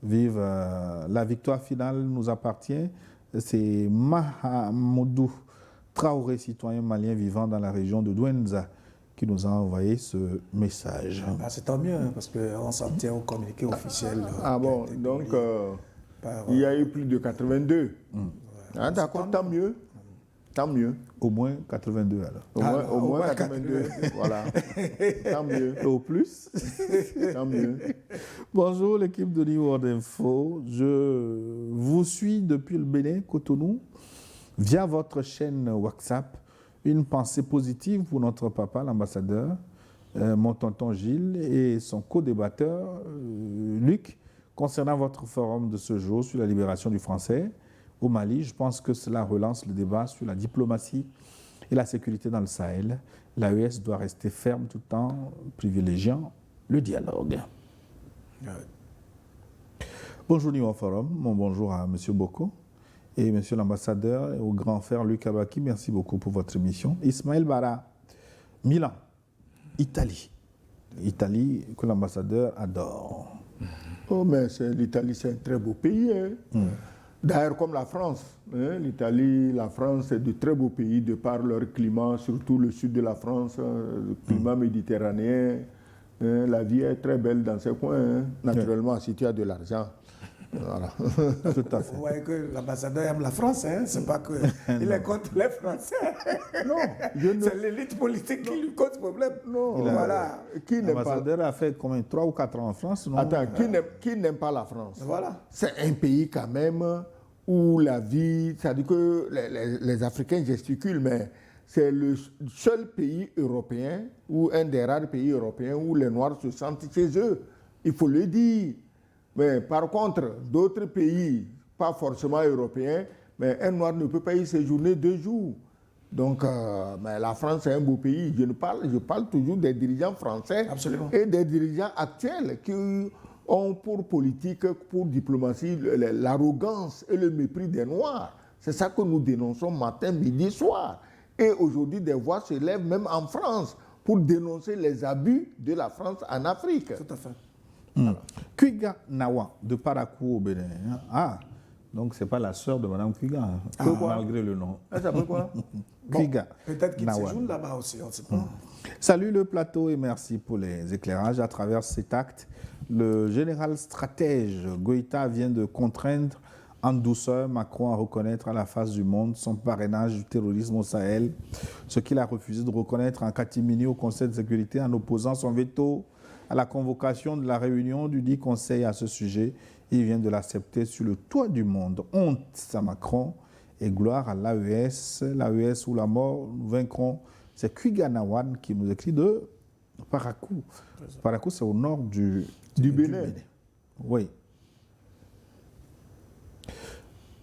vive la victoire finale nous appartient. C'est Mahamoudou Traoré, citoyen malien vivant dans la région de Douenza, qui nous a envoyé ce message. Ah, c'est tant mieux, hein, parce qu'on s'en tient au communiqué officiel. Ah bon, donc il y a eu plus de 82. Ah, d'accord, tant mieux. Tant mieux. Au moins 82 alors. Au moins 82. Voilà. Tant mieux. Au plus. Tant mieux. Bonjour l'équipe de New World Info. Je vous suis depuis le Bénin, Cotonou, via votre chaîne WhatsApp. Une pensée positive pour notre papa, l'ambassadeur, mon tonton Gilles et son co-débatteur, Luc, concernant votre forum de ce jour sur la libération du français au Mali. Je pense que cela relance le débat sur la diplomatie et la sécurité dans le Sahel. L'AES doit rester ferme tout en privilégiant le dialogue. Ouais. Bonjour New Forum, mon bonjour à M. Boko et M. l'ambassadeur et au grand frère Luc Abaki. Merci beaucoup pour votre émission. Ismaël Bara, Milan, Italie. Italie que l'ambassadeur adore. Oh, mais l'Italie, c'est un très beau pays. Hein. D'ailleurs, comme la France. Hein, l'Italie, la France, c'est de très beaux pays de par leur climat, surtout le sud de la France, le climat méditerranéen. Hein, la vie est très belle dans ces coins, hein. Naturellement, si tu as de l'argent. Voilà. Tout à fait. Vous voyez que l'ambassadeur aime la France, hein? C'est pas qu'il est contre les Français. Non, c'est l'élite politique qui lui cause problème. Non, voilà. Qui n'aime pas... L'ambassadeur a fait combien 3 ou 4 ans en France, non? Attends, qui n'aime pas la France? Voilà. C'est un pays quand même où la vie, c'est-à-dire que les Africains gesticulent, mais c'est le seul pays européen ou un des rares pays européens où les Noirs se sentent chez eux. Il faut le dire. Mais par contre, d'autres pays, pas forcément européens, mais un Noir ne peut pas y séjourner 2 jours. Donc, mais la France est un beau pays. Je parle toujours des dirigeants français. Absolument. Et des dirigeants actuels qui ont pour politique, pour diplomatie, l'arrogance et le mépris des Noirs. C'est ça que nous dénonçons matin, midi, soir. Et aujourd'hui, des voix se lèvent même en France pour dénoncer les abus de la France en Afrique. Tout à fait. Voilà. Kwiga Nawa, de Parakou au Bénin. Ah, donc c'est pas la sœur de Mme Kwiga, malgré le nom. Elle s'appelle quoi? Kwiga Peut-être qu'il Nawa. séjourne là-bas aussi, on ne sait pas. Salut le plateau et merci pour les éclairages. À travers cet acte, le général stratège Goïta vient de contraindre en douceur Macron à reconnaître à la face du monde son parrainage du terrorisme au Sahel, ce qu'il a refusé de reconnaître en catimini au Conseil de sécurité en opposant son veto à la convocation de la réunion du dit Conseil à ce sujet. Il vient de l'accepter sur le toit du monde. Honte à Macron et gloire à l'AES. L'AES ou la mort, nous vaincrons. C'est Kwiga Nawan qui nous écrit de Parakou. Parakou, c'est au nord du Bénin. Oui.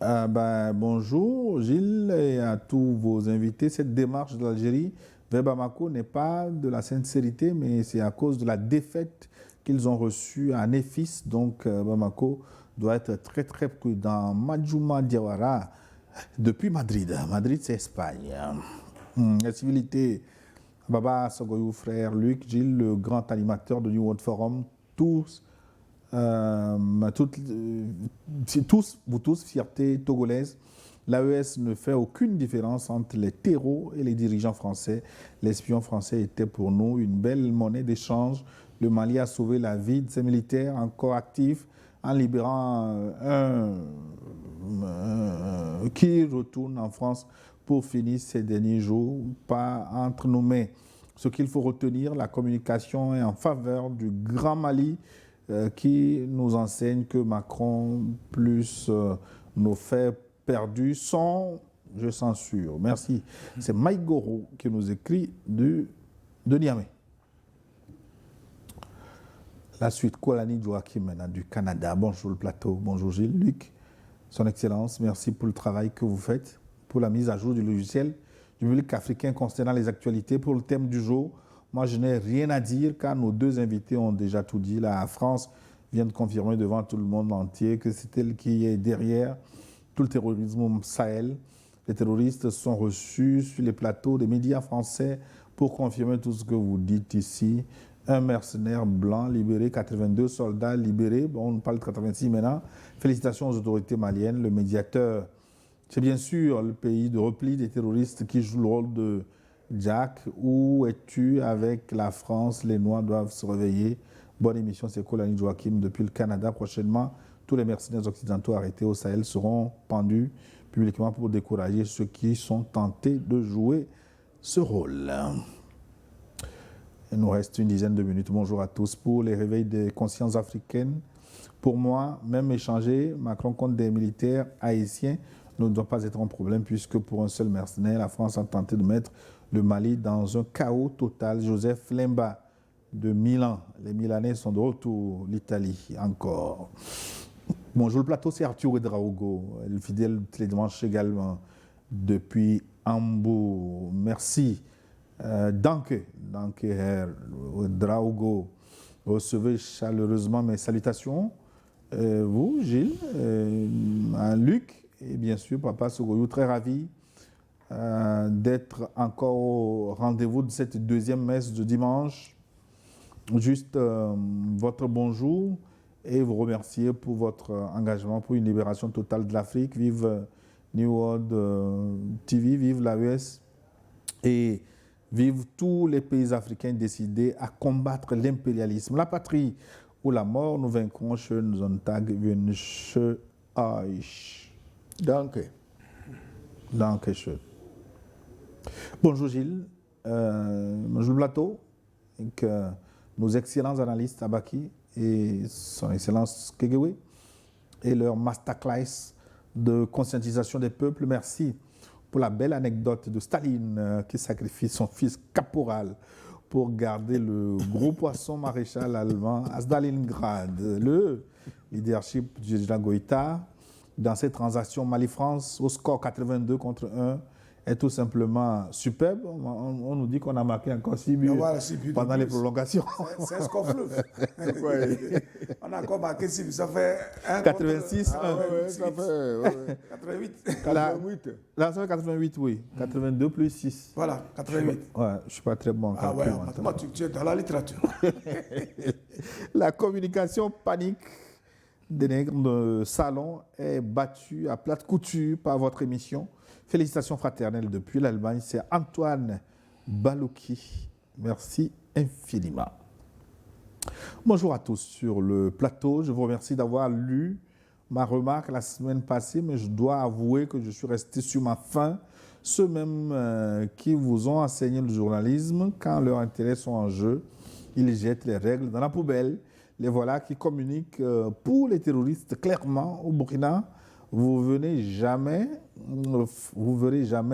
Bonjour Gilles et à tous vos invités. Cette démarche de l'Algérie vers Bamako n'est pas de la sincérité, mais c'est à cause de la défaite qu'ils ont reçue à Néfis. Donc Bamako doit être très très prudent. Madjouma Diawara, depuis Madrid. Madrid, c'est Espagne. La civilité, Baba Sogoyou, frère Luc, Gilles, le grand animateur de New World Forum, tous, vous tous, fierté togolaise. L'AES ne fait aucune différence entre les terreaux et les dirigeants français. L'espion français était pour nous une belle monnaie d'échange. Le Mali a sauvé la vie de ses militaires encore actifs en libérant qui retourne en France pour finir ces derniers jours, pas entre nos mains. Ce qu'il faut retenir, la communication est en faveur du Grand Mali qui nous enseigne que Macron plus nos faits perdus sont, je censure. Merci. C'est Mike Goro qui nous écrit de Niamey. La suite, Kolani Joachim maintenant du Canada. Bonjour le plateau, bonjour Gilles, Luc, son Excellence, merci pour le travail que vous faites pour la mise à jour du logiciel du public africain concernant les actualités. Pour le thème du jour, moi je n'ai rien à dire car nos deux invités ont déjà tout dit. La France vient de confirmer devant tout le monde entier que c'est elle qui est derrière tout le terrorisme au Sahel. Les terroristes sont reçus sur les plateaux des médias français pour confirmer tout ce que vous dites ici. Un mercenaire blanc libéré, 82 soldats libérés. Bon, on parle de 86 maintenant. Félicitations aux autorités maliennes. Le médiateur, c'est bien sûr le pays de repli des terroristes qui joue le rôle de Jack. Où es-tu avec la France? Les Noirs doivent se réveiller. Bonne émission, c'est Kolani Joachim depuis le Canada. Prochainement, tous les mercenaires occidentaux arrêtés au Sahel seront pendus publiquement pour décourager ceux qui sont tentés de jouer ce rôle. Il nous reste une dizaine de minutes. Bonjour à tous. Pour les réveils des consciences africaines, pour moi, même échanger Macron contre des militaires haïtiens ne doit pas être un problème puisque pour un seul mercenaire, la France a tenté de mettre le Mali dans un chaos total. Joseph Lemba de Milan. Les Milanais sont de retour. L'Italie encore. Bonjour le plateau, c'est Arthur Edraogo, le fidèle télédimanche également depuis Hambourg. Merci. Danke, Herr Draugo. Recevez chaleureusement mes salutations. Vous, Gilles, Luc, et bien sûr, Papa Sogoyou, très ravi d'être encore au rendez-vous de cette deuxième messe de dimanche. Juste votre bonjour et vous remercier pour votre engagement pour une libération totale de l'Afrique. Vive New World TV, vive l'AES et vive tous les pays africains décidés à combattre l'impérialisme. La patrie ou la mort, nous vaincrons. Schön Sonntag wünsche euch. Danke. Danke schön. Bonjour Gilles, bonjour le plateau, avec nos excellents analystes Abaki et son Excellence Kegewe et leur masterclass de conscientisation des peuples. Merci pour la belle anecdote de Staline qui sacrifie son fils caporal pour garder le gros poisson maréchal allemand à Stalingrad. Le leadership du général Goïta dans cette transaction Mali-France au score 82 contre 1 est tout simplement superbe. On nous dit qu'on a marqué encore 6 buts, pendant les prolongations. C'est un score fleuve. On a encore marqué 6 buts. Ça fait 86, 1. Ça fait 88. Là, ça fait 88, oui. 82 plus 6. Voilà, 88. Ouais, je ne suis pas très bon en calcul. Ah ouais, moi, tu es dans la littérature. La communication panique des nègres de salon est battue à plate couture par votre émission. Félicitations fraternelles depuis l'Allemagne. C'est Antoine Balouki. Merci infiniment. Bonjour à tous sur le plateau. Je vous remercie d'avoir lu ma remarque la semaine passée, mais je dois avouer que je suis resté sur ma faim. Ceux même qui vous ont enseigné le journalisme, quand leurs intérêts sont en jeu, ils jettent les règles dans la poubelle. Les voilà qui communiquent pour les terroristes clairement au Burkina. Vous verrez jamais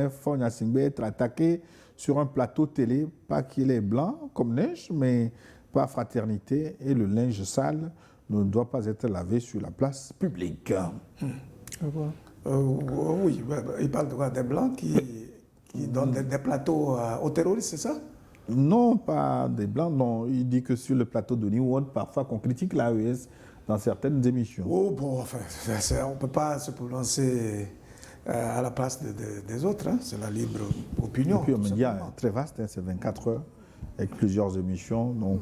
Fogna Singbe être attaqué sur un plateau télé, pas qu'il est blanc comme neige, mais par fraternité, et le linge sale ne doit pas être lavé sur la place publique. Oui, il parle de quoi? Des Blancs qui donnent des plateaux aux terroristes, c'est ça? Non, pas des blancs, non. Il dit que sur le plateau de New World, parfois qu'on critique l'AES dans certaines émissions. Oh, bon, enfin, on ne peut pas se prononcer à la place des autres, hein. C'est la libre opinion. Et puis un tout média simplement. très vaste, hein, c'est 24 heures, avec plusieurs émissions, donc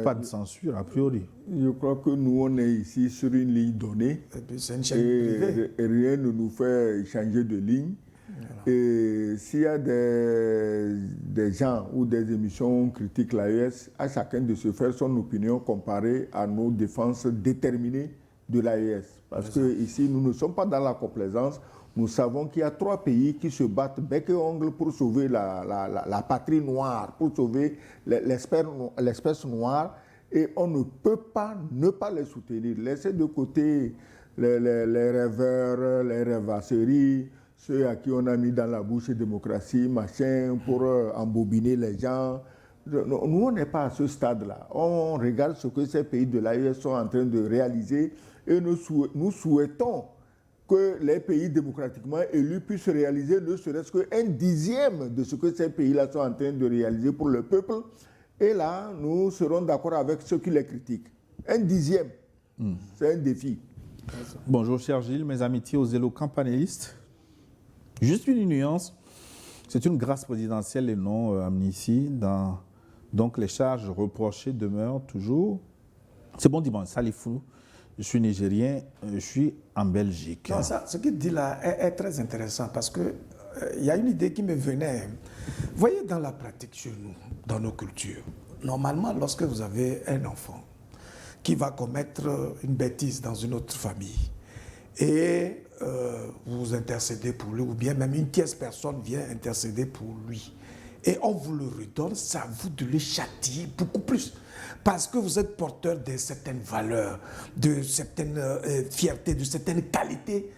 pas de censure a priori. Je crois que nous, on est ici sur une ligne donnée Et puis c'est une chaîne privée. et rien ne nous fait changer de ligne. Et s'il y a des gens ou des émissions critiquent l'AES, à chacun de se faire son opinion comparée à nos défenses déterminées de l'AES. Parce qu'ici, nous ne sommes pas dans la complaisance. Nous savons qu'il y a 3 pays qui se battent bec et ongle pour sauver la patrie noire, pour sauver l'espèce noire. Et on ne peut pas ne pas les soutenir. Laisser de côté les rêveurs, les rêvasseries, ceux à qui on a mis dans la bouche démocratie, machin, pour embobiner les gens. Nous, on n'est pas à ce stade-là. On regarde ce que ces pays de l'AES sont en train de réaliser et nous souhaitons que les pays démocratiquement élus puissent réaliser ne serait-ce qu'un dixième de ce que ces pays-là sont en train de réaliser pour le peuple. Et là, nous serons d'accord avec ceux qui les critiquent. Un dixième, c'est un défi. Bonjour cher Gilles, mes amitiés aux éloquents panélistes. Juste une nuance, c'est une grâce présidentielle et non amnistie. Donc les charges reprochées demeurent toujours. C'est bon dimanche, Salifou. Je suis nigérien, je suis en Belgique. Non, ça, ce qu'il dit là est très intéressant parce que il y a une idée qui me venait. Vous voyez, dans la pratique chez nous, dans nos cultures, normalement, lorsque vous avez un enfant qui va commettre une bêtise dans une autre famille et vous intercédez pour lui, ou bien même une tierce personne vient intercéder pour lui, et on vous le redonne, c'est à vous de le châtier beaucoup plus. Parce que vous êtes porteur de certaines valeurs, de certaines fiertés, de certaines qualités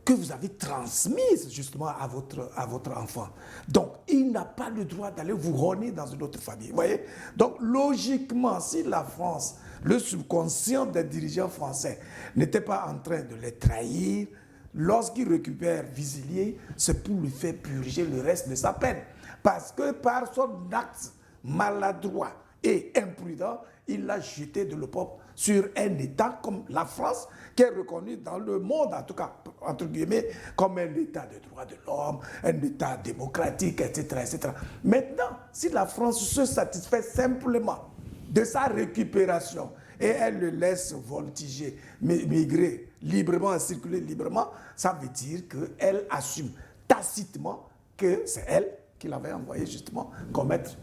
que vous avez transmises justement à votre enfant. Donc, il n'a pas le droit d'aller vous rogner dans une autre famille. Vous voyez? Donc, logiquement, si la France, le subconscient des dirigeants français n'était pas en train de les trahir, lorsqu'il récupère Visilier, c'est pour lui faire purger le reste de sa peine. Parce que par son acte maladroit et imprudent, il a jeté de l'opprobre sur un État comme la France, qui est reconnu dans le monde, en tout cas, entre guillemets, comme un État de droits de l'homme, un État démocratique, etc., etc. Maintenant, si la France se satisfait simplement de sa récupération et elle le laisse voltiger, migrer librement, circuler librement, ça veut dire qu'elle assume tacitement que c'est elle qui l'avait envoyé justement commettre,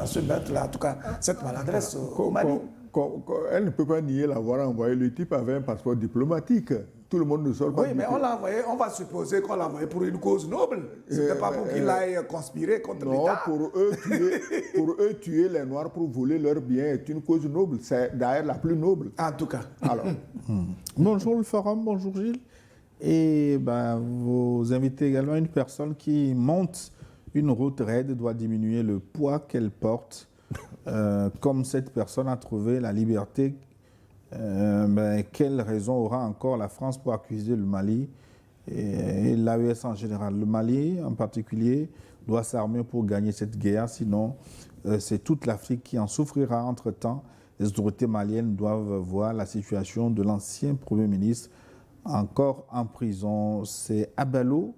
se mettre là, en tout cas, cette maladresse au Mali. Elle ne peut pas nier l'avoir envoyé. Le type avait un passeport diplomatique. Tout le monde ne sort pas. Oui, mais on l'a envoyé, on va supposer qu'on l'a envoyé pour une cause noble. Ce n'était pas pour qu'il aille conspirer contre l'État. Non, pour eux, tuer les Noirs pour voler leurs biens est une cause noble. C'est d'ailleurs la plus noble. En tout cas. Alors. Bonjour le forum, bonjour Gilles. Et vous invitez également une personne qui monte une route raide, doit diminuer le poids qu'elle porte. Comme cette personne a trouvé la liberté, quelle raison aura encore la France pour accuser le Mali et l'AES en général? Le Mali en particulier doit s'armer pour gagner cette guerre, sinon c'est toute l'Afrique qui en souffrira entre-temps. Les autorités maliennes doivent voir la situation de l'ancien Premier ministre encore en prison. C'est Abello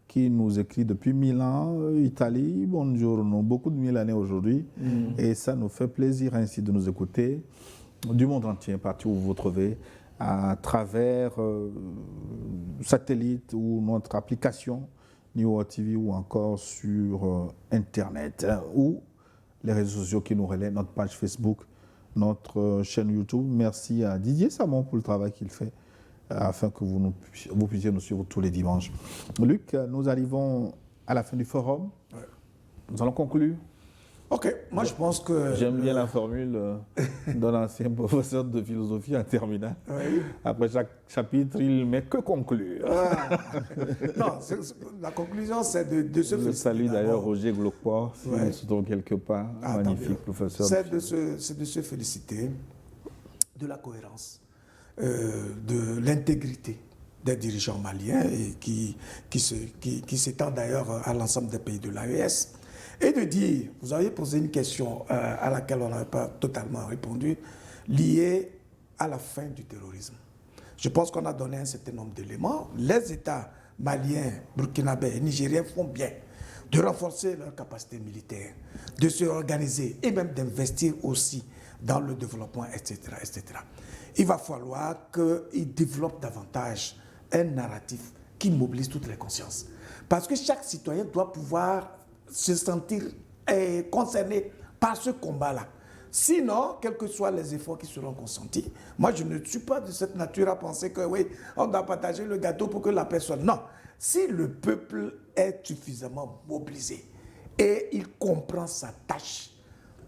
qui nous écrit depuis Milan, Italie. Bonjour, beaucoup de Milanais aujourd'hui. Et ça nous fait plaisir ainsi de nous écouter du monde entier, partout où vous vous trouvez, à travers satellite ou notre application New World TV ou encore sur Internet ou les réseaux sociaux qui nous relaient, notre page Facebook, notre chaîne YouTube. Merci à Didier Samon pour le travail qu'il fait afin que vous puissiez nous suivre tous les dimanches. Luc, nous arrivons à la fin du forum. Ouais. Nous allons conclure Ok, moi je pense que... J'aime bien la formule d'un ancien professeur de philosophie en terminale. Oui. Après chaque chapitre, il met que conclure. Non, la conclusion, c'est de se Je féliciter salue d'ailleurs d'abord. Roger Glocpoir, si Ouais. nous se trouve quelque part, Ah, tant magnifique mieux. professeur. C'est de se féliciter de la cohérence, de l'intégrité des dirigeants maliens et qui s'étend d'ailleurs à l'ensemble des pays de l'AES. Et de dire, vous avez posé une question à laquelle on n'a pas totalement répondu, liée à la fin du terrorisme. Je pense qu'on a donné un certain nombre d'éléments. Les États maliens, burkinabés et nigériens font bien de renforcer leur capacité militaire, de se organiser et même d'investir aussi dans le développement, etc., etc. Il va falloir qu'ils développent davantage un narratif qui mobilise toutes les consciences. Parce que chaque citoyen doit pouvoir se sentir concerné par ce combat-là. Sinon, quels que soient les efforts qui seront consentis, moi je ne suis pas de cette nature à penser que oui, on doit partager le gâteau pour que la personne... Non, si le peuple est suffisamment mobilisé et il comprend sa tâche,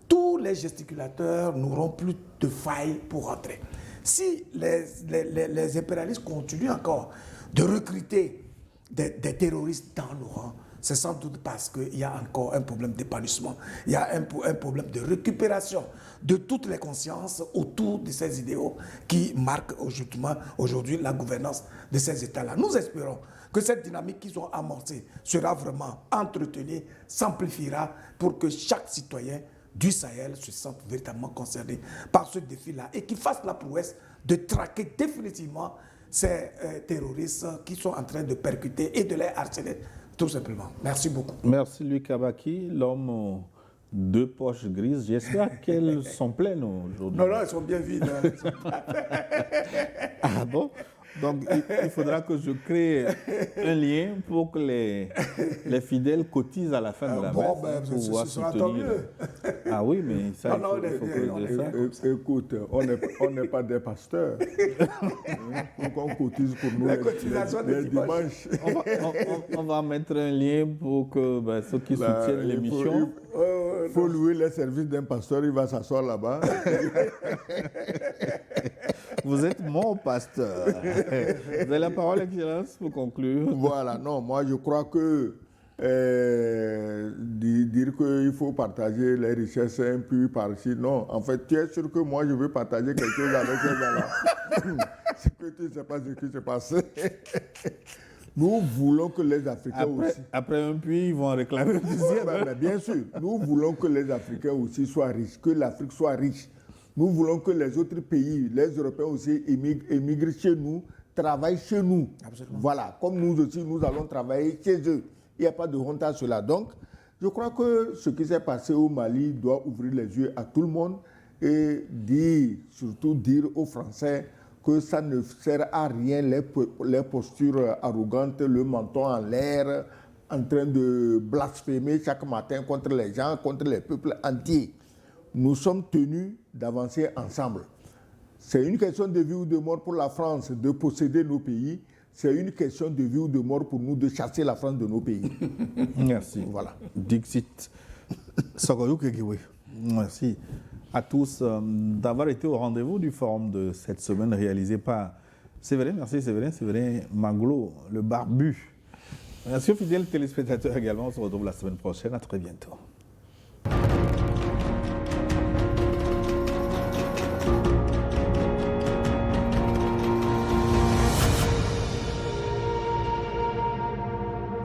tous les gesticulateurs n'auront plus de faille pour rentrer. Si les impérialistes continuent encore de recruter des terroristes dans nos rangs, c'est sans doute parce qu'il y a encore un problème d'épanouissement, il y a un problème de récupération de toutes les consciences autour de ces idéaux qui marquent aujourd'hui la gouvernance de ces États-là. Nous espérons que cette dynamique qu'ils ont amorcée sera vraiment entretenue, s'amplifiera pour que chaque citoyen du Sahel se sente véritablement concerné par ce défi-là et qu'il fasse la prouesse de traquer définitivement ces terroristes qui sont en train de percuter et de les harceler. Tout simplement. Merci beaucoup. Merci Louis Kabaki, l'homme aux deux poches grises. J'espère qu'elles sont pleines aujourd'hui. Non, elles sont bien vides. Ah bon? Donc il faudra que je crée un lien pour que les fidèles cotisent à la fin de la messe. Ben, pour pouvoir ce sera tant soutenir. mieux. Ah oui, mais ça, Non, il faut que je sache. Écoute, on n'est pas des pasteurs. Donc on cotise pour nous La cotisation de les dimanche. On va mettre un lien pour que ceux qui soutiennent l'émission... Il faut louer les services d'un pasteur, il va s'asseoir là-bas. Vous êtes mon pasteur. Vous avez la parole, Excellence, pour conclure. Voilà, non, moi je crois que dire qu'il faut partager les richesses un peu par-ci, non. En fait, tu es sûr que moi je veux partager quelque chose avec ces gens-là. C'est que tu ne sais pas ce qui se passe. Nous voulons que les Africains aussi... Après un puits, ils vont réclamer le deuxième. Mais bien sûr, nous voulons que les Africains aussi soient riches, que l'Afrique soit riche. Nous voulons que les autres pays, les Européens aussi émigrent chez nous, travaillent chez nous. Absolument. Voilà, comme nous aussi, nous allons travailler chez eux. Il n'y a pas de honte à cela. Donc, je crois que ce qui s'est passé au Mali doit ouvrir les yeux à tout le monde et surtout dire aux Français que ça ne sert à rien les postures arrogantes, le menton en l'air, en train de blasphémer chaque matin contre les gens, contre les peuples entiers. Nous sommes tenus d'avancer ensemble. C'est une question de vie ou de mort pour la France de posséder nos pays. C'est une question de vie ou de mort pour nous de chasser la France de nos pays. Merci. Voilà. Dixit Sogoyou Kegiwe. Merci à tous d'avoir été au rendez-vous du forum de cette semaine réalisé par Séverin. Merci Séverin Maglo, le barbu. Merci aux fidèles téléspectateurs également. On se retrouve la semaine prochaine. À très bientôt.